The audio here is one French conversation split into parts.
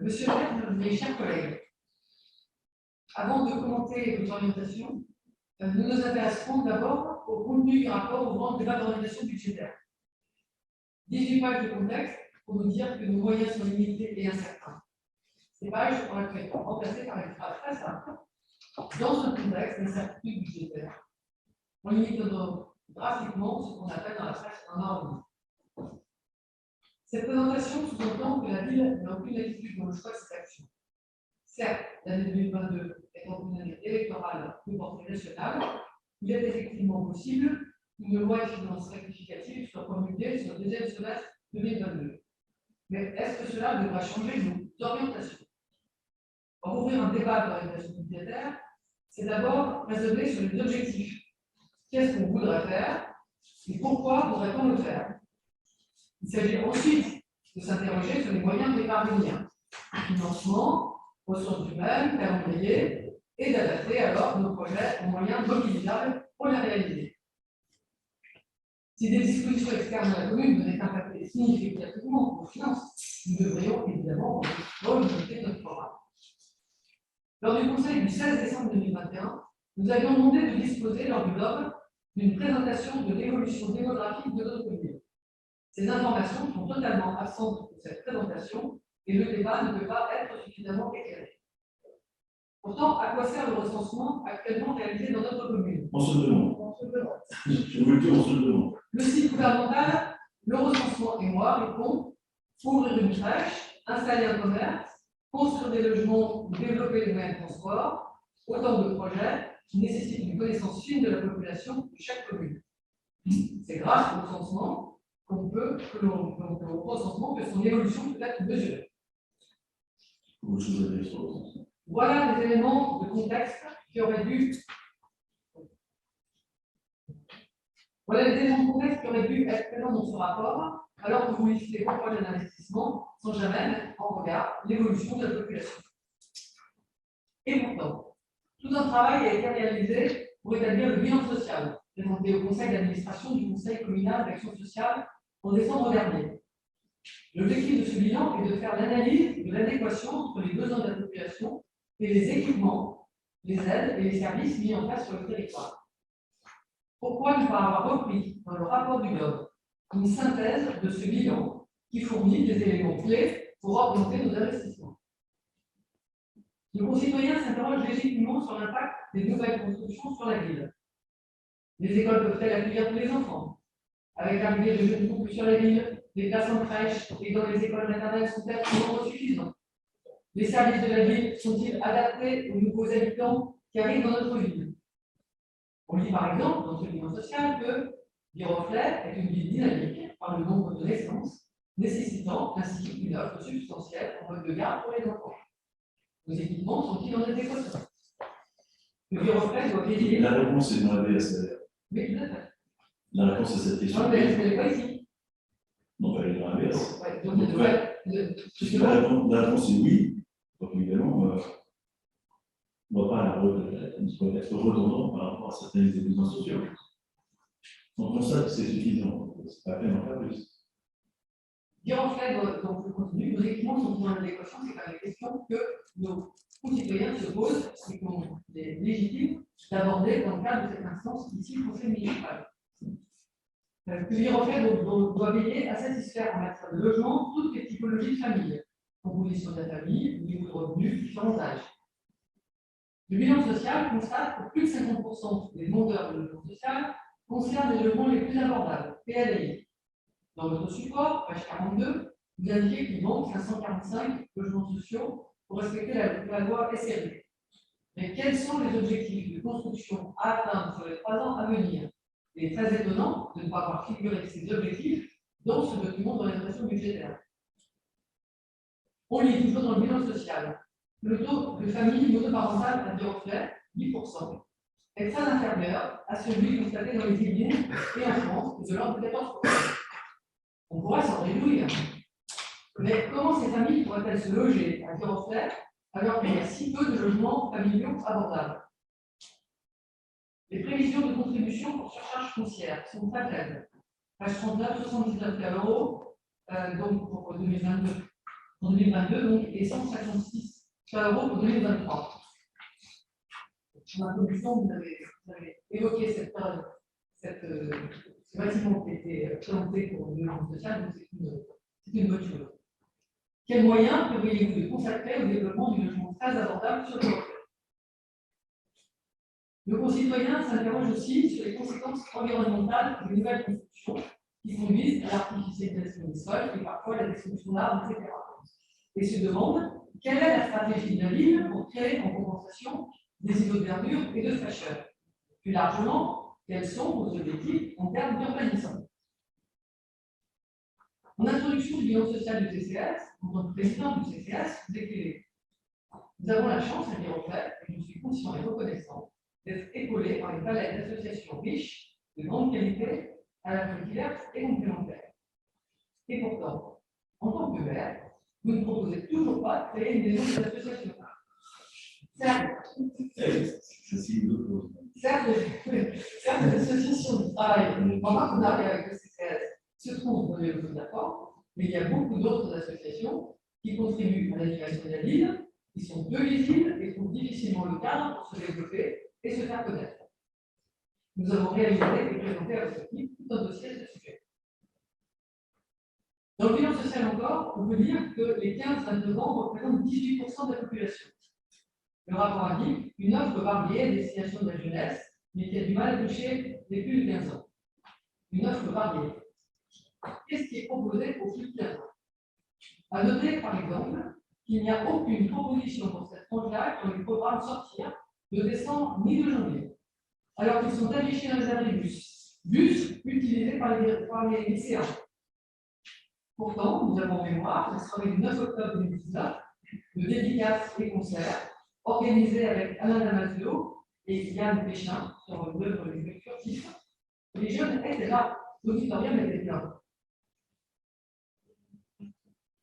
Monsieur le maire, mes chers collègues, avant de commenter vos orientations, nous nous intéresserons d'abord au contenu du rapport ouvrant le débat d'orientation budgétaire. 18 pages de contexte pour nous dire que nos moyens sont limités et incertains. Ces pages auraient pu être remplacées par une phrase très simple. Dans un contexte d'incertitude budgétaire, on limite drastiquement ce qu'on appelle dans la presse un ordre. Cette présentation sous-entend que la ville n'a aucune latitude dans le choix de cette action. Certes, l'année 2022 étant une année électorale de portée nationale, il est effectivement possible qu'une loi de finances rectificative soit promulguée sur le deuxième semestre 2022. Mais est-ce que cela devra changer nos orientations? Pour ouvrir un débat d'orientation budgétaire, c'est d'abord raisonner sur les objectifs. Qu'est-ce qu'on voudrait faire et pourquoi voudrait-on le faire? Il s'agit ensuite de s'interroger sur les moyens de y parvenir. Financement, ressources humaines, calendrier, et d'adapter alors nos projets aux moyens mobilisables pour les réaliser. Si des dispositions externes à la commune venaient impacter significativement nos finances, nous devrions évidemment revisiter notre programme. Lors du conseil du 16 décembre 2021, nous avions demandé de disposer lors du GOB d'une présentation de l'évolution démographique de notre commune. Ces informations sont totalement absentes de cette présentation et le débat ne peut pas être suffisamment éclairé. Pourtant, à quoi sert le recensement actuellement réalisé dans notre commune? On se demande. Je vous le dis, on se demande. Le site gouvernemental, le recensement et moi répond ouvrir une crèche, installer un commerce, construire des logements ou développer les moyens de transport, autant de projets qui nécessitent une connaissance fine de la population de chaque commune. C'est grâce au recensement que son évolution peut être mesurée. Voilà les éléments de contexte qui auraient dû être présents dans ce rapport, alors que vous listez vos projets d'investissement sans jamais mettre en regard l'évolution de la population. Et pourtant, tout un travail a été réalisé pour établir le bilan social, présenté au conseil d'administration du conseil communal d'action sociale en décembre dernier. L'objectif de ce bilan est de faire l'analyse de l'adéquation entre les besoins de la population et les équipements, les aides et les services mis en place sur le territoire. Pourquoi ne pas avoir repris dans le rapport du GOB une synthèse de ce bilan qui fournit des éléments clés pour orienter nos investissements? Nos concitoyens s'interrogent légitimement sur l'impact des nouvelles constructions sur la ville. Les écoles peuvent-elles accueillir tous les enfants? Avec l'arrivée de jeunes couples sur la ville, les places en crèche et dans les écoles maternelles sont-elles en nombre suffisant? Les services de la ville sont-ils adaptés aux nouveaux habitants qui arrivent dans notre ville? On lit par exemple dans ce bilan social que Viroflay est une ville dynamique par le nombre de naissances, nécessitant ainsi une offre substantielle en mode de garde pour les enfants. Nos équipements sont-ils en adéquation? Le Viroflay doit payer. La réponse est dans la BSR. Oui, tout à fait. La réponse à cette question. Non, mais elle n'est pas ici. Non, elle est dans la BS. Ouais, donc, la réponse est oui. Donc évidemment, on ne va pas être redondant par rapport à certains des besoins sociaux. Donc on sait que c'est suffisant. C'est pas la peine d'en faire plus. Viroflay, donc le contenu, nos équipements sont en adéquation, c'est pas la question que nos concitoyens se posent et qu'on est légitime d'aborder dans le cadre de cette instance ici, le conseil municipal. Le Viroflay doit veiller à satisfaire en matière de logement toutes les typologies de familles, composition de la famille, niveau de revenus, différents âges. Le bilan social constate que plus de 50% des demandeurs de logement social concernent les logements les plus abordables, PLAI. Dans votre support, page 42, vous indiquez qu'il manque 545 logements sociaux pour respecter la loi SRU. Mais quels sont les objectifs de construction à atteindre sur les 3 ans à venir? Il est très étonnant de ne pas avoir figuré ces objectifs dans ce document d'orientation budgétaire. On lit toujours dans le bilan social. Le taux de famille monoparentale à Viroflay, 10%, est très inférieur à celui constaté dans les Yvelines et en France, de l'ordre de 14%. On pourrait s'en réjouir. Mais comment ces familles pourraient-elles se loger à Viroflay alors qu'il y a si peu de logements familiaux abordables? Les prévisions de contribution pour surcharge foncière sont très faibles. Page 39, 79 €, donc pour 2022. en 2022 donc, et 156 € pour 2023. Dans la commission, vous avez évoqué ce bâtiment qui a été présenté pour le logement social, donc c'est une bonne chose. Quels moyens prévoyez-vous de consacrer au développement du logement très abordable sur le long terme? Le concitoyen s'interroge aussi sur les conséquences environnementales des nouvelles constructions qui conduisent à l'artificialisation des sols et parfois à la destruction d'arbres, etc. Et se demande quelle est la stratégie de la ville pour créer en compensation des îlots de verdure et de fraîcheur. Plus largement, quels sont vos objectifs en termes d'urbanisme? En introduction du bilan social du CCS, en tant que président du CCS, vous écrivez: nous avons la chance, à dire au fait, et je suis conscient et reconnaissant, d'être épaulé par une palette d'associations riches, de grande qualité, à la fois diverses et complémentaires. Et pourtant, en tant que maire, vous ne proposez toujours pas de créer une maison des associations. Certes, les associations de travail en partenariat avec le CCS se trouvent dans les locaux d'accord, mais il y a beaucoup d'autres associations qui contribuent à l'animation de la ville, qui sont peu visibles et trouvent difficilement le cadre pour se développer et se faire connaître. Nous avons réalisé et présenté à votre équipe tout un dossier à ce sujet. Dans le bilan social encore, on peut dire que les 15-22 ans représentent 18% de la population. Le rapport indique une offre variée à destination de la jeunesse, mais qui a du mal à toucher les plus de 15 ans. Une offre variée. Qu'est-ce qui est proposé aux plus de 15 ans? À noter, par exemple, qu'il n'y a aucune proposition pour cette tranche-là dans les programmes Sortir de décembre ni de janvier, alors qu'ils sont affichés dans les abribus, bus utilisés par les lycéens. Pourtant, nous avons en mémoire la soirée du 9 octobre 2019, de dédicaces et concerts organisés avec Alain Damasio et Yann Péchin sur l'œuvre Les Furtifs. Les jeunes étaient là, l'auditorium était plein.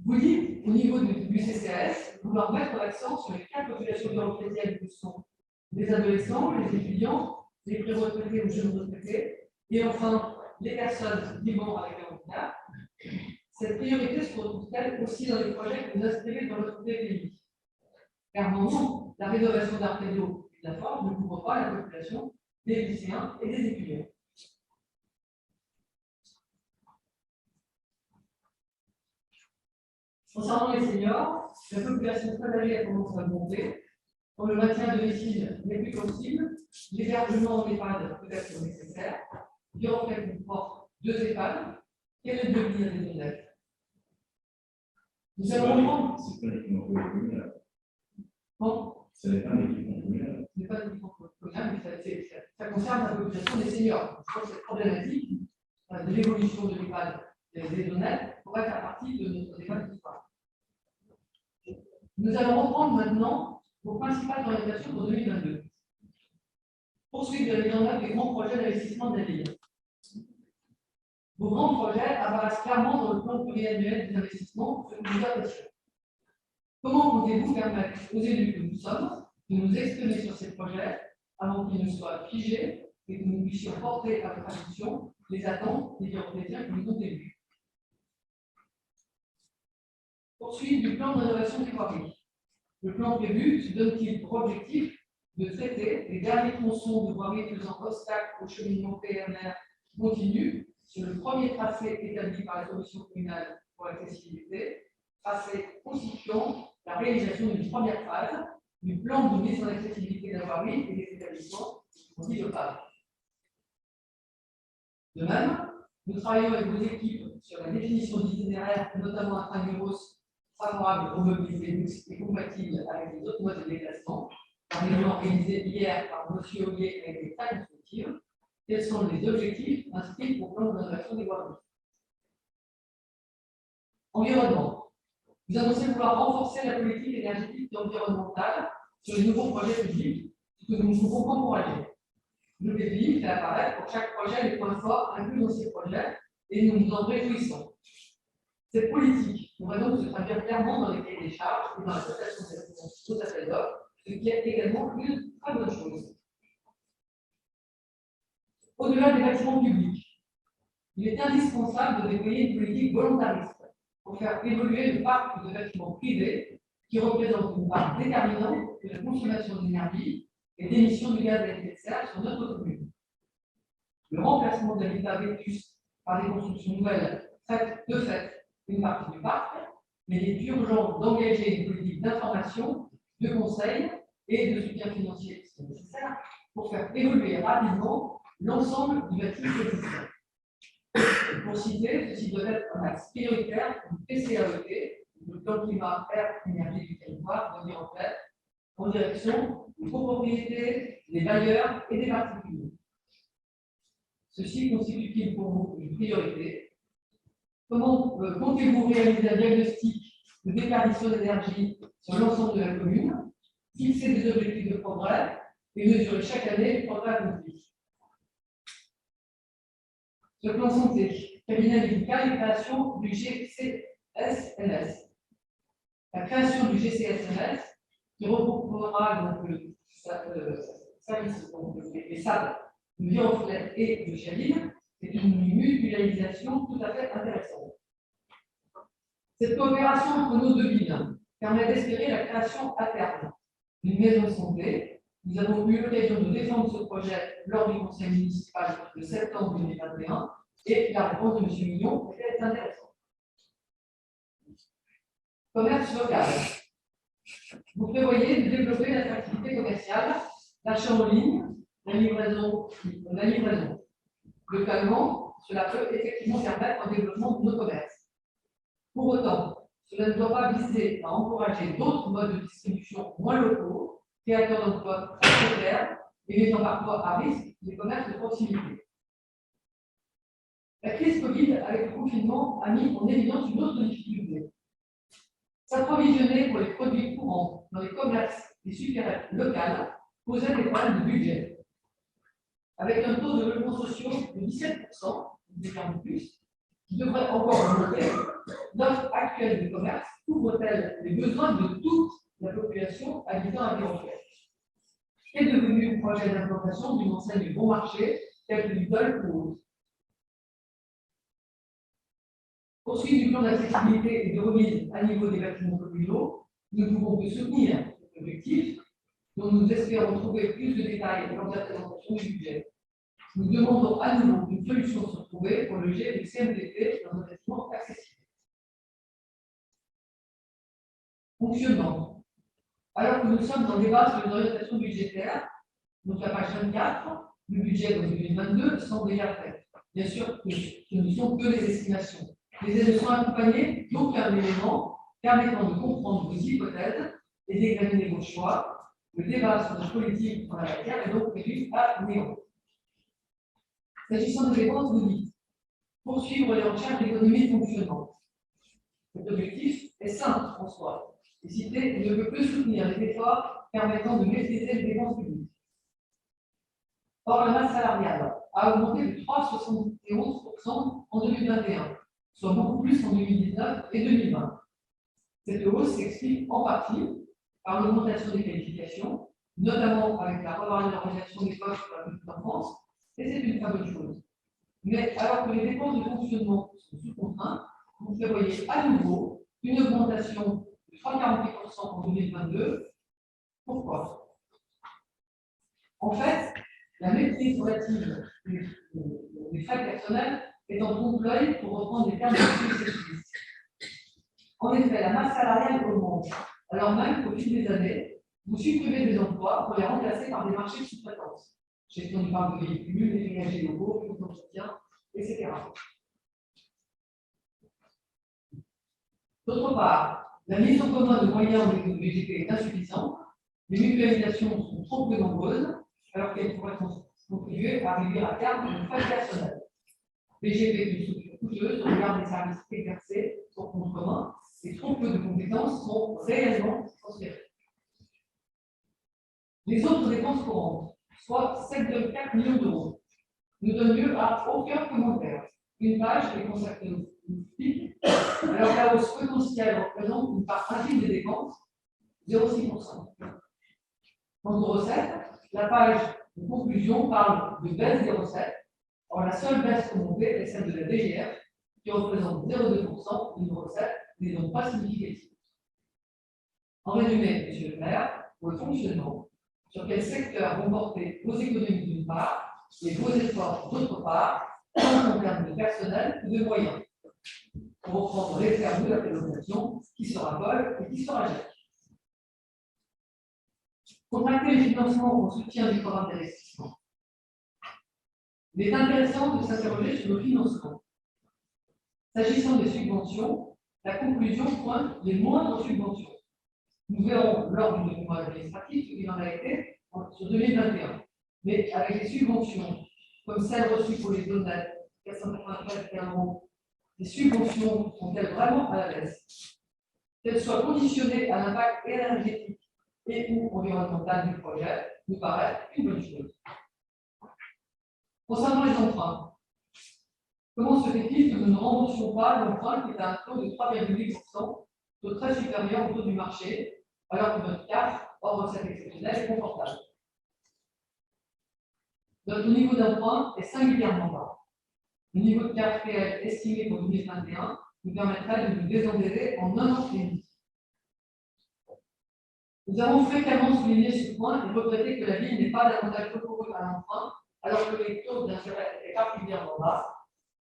Vous dites, au niveau du CCAS, vouloir mettre l'accent sur les 4 populations chrétiennes qui sont les adolescents, les étudiants, les pré-retraités ou jeunes retraités, et enfin les personnes vivant avec un handicap. Cette priorité se retrouve-t-elle aussi dans les projets que vous inscrivez dans votre pays? Car non, la rénovation d'Arpedo et de la forme ne couvre pas la population des lycéens et des étudiants. Concernant les seniors, la population très âgée a tendance à augmenter. Quand le maintien de domicile n'est plus possible, l'hébergement en EHPAD peut être nécessaire. Viroflec comporte 2 EHPAD. Quel est le devenir des honnêtes? Nous allons reprendre. C'est pas l'équipement communal. Bon. Ce n'est pas l'équipement communal. Ce n'est pas l'équipement communal, mais ça concerne la population des seniors. Je crois que cette problématique de l'évolution de l'EHPAD des honnêtes pourrait faire partie de notre débat de l'histoire. Nous allons reprendre maintenant vos principales orientations pour 2022. Poursuivre la mise en œuvre des grands projets d'investissement de la ville. Vos grands projets apparaissent clairement dans le plan pluriannuel des investissements sur nous apprécions. Comment comptez-vous permettre aux élus que nous sommes de nous exprimer sur ces projets avant qu'ils ne soient figés et que nous puissions porter à votre attention les attentes des Européens qui nous ont élus? Poursuivre du plan de rénovation des voiries. Le plan prévu se donne-t-il pour objectif de traiter les derniers tronçons de voiries faisant obstacle au cheminement PMR continu sur le premier tracé établi par la commission communale pour l'accessibilité, tracé constituant la réalisation d'une première phase du plan de mise en accessibilité de la voirie et des établissements dits locaux. De même, nous travaillons avec vos équipes sur la définition d'itinéraires, notamment intramuros favorable aux mobilités mixtes et compatibles avec les autres modes de déplacement, par exemple organisé hier par M. Ollier avec des tailles constructives. Quels sont les objectifs inscrits au plan de rénovation des voiries? Environnement. Vous annoncez vouloir renforcer la politique énergétique et environnementale sur les nouveaux projets publics que nous pouvons encourager. Le PPI fait apparaître pour chaque projet les points forts inclus dans ces projets et nous nous en réjouissons. Cette politique pourrait donc se traduire clairement dans les cahiers des charges et dans la dotation des réponses aux appels d'offres, ce qui est également une très bonne chose. Au-delà des bâtiments publics, il est indispensable de déployer une politique volontariste pour faire évoluer le parc de bâtiments privés qui représente une part déterminante de la consommation d'énergie et d'émissions de gaz à effet de serre sur notre commune. Le remplacement de l'habitat vétus par des constructions nouvelles traite de fait une partie du parc, mais il est urgent d'engager une politique d'information, de conseil et de soutien financier qui sont nécessaires pour faire évoluer rapidement l'ensemble du bâtiment existant. Pour citer, ceci doit être un axe prioritaire du PCAET, le plan climat, air, énergie du territoire, de en fait, en direction des copropriétés, des bailleurs et des particuliers. Ceci constitue-t-il pour vous une priorité? Comment comptez-vous réaliser un diagnostic de déperdition d'énergie sur l'ensemble de la commune, fixer des objectifs de progrès et mesurer chaque année le progrès accompli? Sur le plan santé, cabinet médical et création du GCSMS. La création du GCSMS, qui regroupera donc le service, les SAD de Viroflay et de Chaline, c'est une mutualisation tout à fait intéressante. Cette coopération entre nos deux villes permet d'espérer la création à terme d'une maison de santé. Nous avons eu l'occasion de défendre ce projet lors du conseil municipal de septembre 2021 et la réponse de M. Mignon était intéressante. Commerce local. Vous prévoyez de développer l'attractivité commerciale, l'achat en ligne, la livraison. Localement, cela peut effectivement permettre un développement de nos commerces. Pour autant, cela ne doit pas viser à encourager d'autres modes de distribution moins locaux, créateurs d'emplois précaires et mettant parfois à risque les commerces de proximité. La crise Covid avec le confinement a mis en évidence une autre difficulté. S'approvisionner pour les produits courants dans les commerces et supérettes locales posait des problèmes de budget. Avec un taux de logements sociaux de 17%, de plus, qui devrait encore augmenter, l'offre actuelle du commerce couvre-t-elle les besoins de toute la population habitant à Viroflay? Qu'est devenu le projet d'implantation d'une enseigne bon marché telle que Lidl ou autre? Poursuite du plan d'accessibilité et de remise à niveau des bâtiments communaux, nous ne pouvons que soutenir cet objectif, dont nous espérons trouver plus de détails lors de la présentation du budget. Nous demandons à nouveau qu'une solution soit trouvée pour loger le CMDP dans un bâtiment accessible. Fonctionnement. Alors que nous sommes en débat sur les orientations budgétaires, donc la page 24, le budget de 2022 semble déjà fait. Bien sûr, ce ne sont que les estimations. Les aides sont accompagnées d'aucun élément permettant de comprendre vos hypothèses et d'examiner vos choix. Le débat sur notre politique en la matière est donc prévu à néant. S'agissant des dépenses, vous dites poursuivre les recherches d'économie de fonctionnement. Cet objectif est simple en soi. Et cité ne peut que soutenir les efforts permettant de maîtriser les dépenses publiques. Or, la masse salariale a augmenté de 3,71% en 2021, soit beaucoup plus en 2019 et 2020. Cette hausse s'explique en partie par l'augmentation des qualifications, notamment avec la revalorisation des postes pour la petite enfance, et c'est une très bonne chose. Mais alors que les dépenses de fonctionnement sont sous contrainte, vous prévoyez à nouveau une augmentation de 3,48% en 2022. Pourquoi? En fait, la maîtrise relative des frais personnels est en trompe-l'œil pour reprendre les termes de successifs. En effet, la masse salariale augmente, alors même qu'au fil des années, vous supprimez des emplois pour les remplacer par des marchés de sous-traitance. Gestion du parc de véhicules, les ménagers locaux, fonds d'entretien, etc. D'autre part, la mise en commun de moyens de VGP est insuffisante, les mutualisations sont trop peu nombreuses, alors qu'elles pourraient contribuer à réduire à terme le frais personnel. VGP est une structure coûteuse au regard des services exercés sur compte commun, et trop peu de compétences sont réellement transférées. Les autres dépenses courantes, soit 7,4 millions d'euros, ne donnent lieu à aucun commentaire. Une page est consacrée au FIC, alors que la hausse potentielle représente une part infime des dépenses, 0,6%. Quant aux recettes, la page de conclusion parle de baisse des recettes. Or, la seule baisse remontée est celle de la DGF, qui représente 0,2% d'une recette n'est donc pas significative. En résumé, Monsieur le maire, pour le fonctionnement, sur quel secteur vont porter vos économies d'une part et vos efforts d'autre part, en termes de personnel ou de moyens, pour reprendre les termes de la présentation, qui sera Paul et qui sera Jacques. Contracter les financements au soutien du programme d'investissement. Il est intéressant de s'interroger sur le financement. S'agissant des subventions, la conclusion pointe les moindres subventions. Nous verrons lors du document administratif ce qu'il en a été sur 2021. Mais avec les subventions, comme celles reçues pour les donates, 494 €, les subventions sont-elles vraiment à la baisse? Qu'elles soient conditionnées à l'impact énergétique et ou environnemental du projet, nous paraît une bonne chose. Concernant les emprunts, comment se fait-il que nous ne remboursions pas l'emprunt qui est à un taux de 3,8%, taux très supérieur au taux du marché, alors que notre CAF, hors recette exceptionnelle, est confortable? Notre niveau d'emprunt est singulièrement bas. Le niveau de CAF réel estimé pour 2021 nous permettrait de nous désendetter en un an et demi. Nous avons fréquemment souligné ce point et regretté que la ville n'ait pas davantage recouru à l'emprunt, alors que les taux d'intérêt étaient particulièrement bas.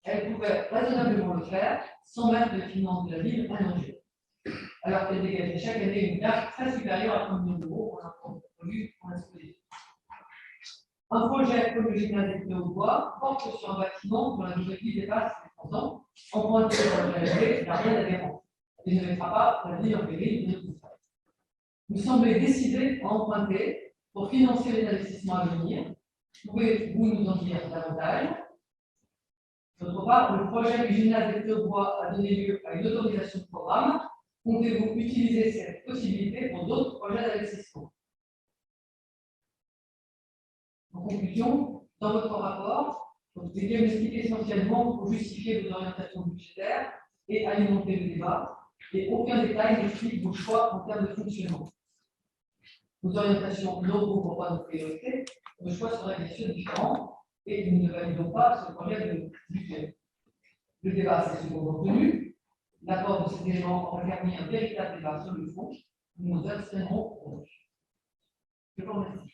Elle pouvait raisonnablement le faire sans mettre les finances de la ville en danger, alors qu'elle dégageait chaque année une carte très supérieure à 30 millions d'euros pour l'impôt prévu pour l'exposition. Un projet comme le gymnase des Bois porte sur un bâtiment dont la durée de vie dépasse les 30 ans, emprunté par le GLG, n'a rien d'adhérent et ne mettra pas la vie en péril de tout ça. Vous semblez décidé à emprunter pour financer les investissements à venir. Pouvez-vous nous en dire davantage? D'autre part, le projet du gymnase des Bois a donné lieu à une autorisation de programme. Comptez-vous utiliser cette possibilité pour d'autres projets d'investissement? En conclusion, dans votre rapport, vous diagnostiquez essentiellement pour justifier vos orientations budgétaires et alimenter le débat, et aucun détail n'explique vos choix en termes de fonctionnement. Vos orientations ne recouvrent pas nos priorités, nos choix seraient bien sûr différents, et nous ne validons pas ce projet de budget. Le débat s'est souvent retenu, l'apport de ces éléments aurait permis un véritable débat sur le fond, nous nous abstiendrons contre. Je vous remercie.